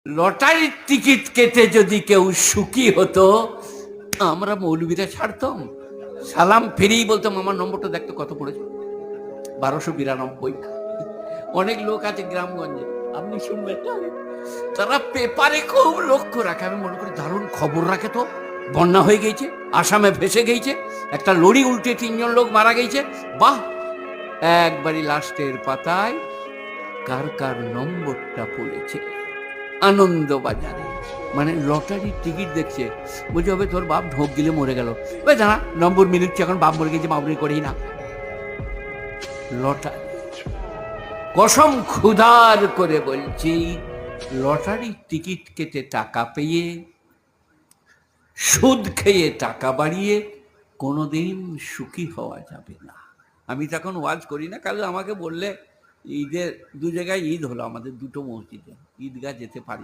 লটারির টিকিট কেটে যদি কেউ সুখী হতো, আমরা মৌলবীরা ছাড়তাম, সালাম ফিরেই বলতাম আমার নম্বরটা দেখতে কত পড়েছে, 1292। অনেক লোক আছে গ্রামগঞ্জে, আপনি শুনবেন না, তারা পেপারে খুব লক্ষ্য রাখে। আমি মনে করি দারুণ খবর রাখে তো, বন্যা হয়ে গেছে, আসামে ভেসে গেছে, একটা লরি উল্টে 3 জন লোক মারা গেছে, বাহ, একবারই লাস্টের পাতায় কার কার নম্বরটা পড়েছে আনন্দবাজারে, মানে লটারির টিকিট দেখছে, বলছে হবে তোর বাপ ঢোক গিলে মরে গেল, ওই জানা নম্বর মিলুচ্ছে, এখন বাপ মরে গেছে, বাবরি করেই না। লটারি, কসম খুদার করে বলছি, লটারির টিকিট কেটে টাকা পেয়ে, সুদ খেয়ে টাকা বাড়িয়ে কোনোদিন সুখী হওয়া যাবে না। আমি তখন ওয়াজ করি না, কাল আমাকে বললে ঈদের 2 জায়গায় ঈদ হলো, আমাদের 2টো মসজিদে ঈদগাহ যেতে পারি।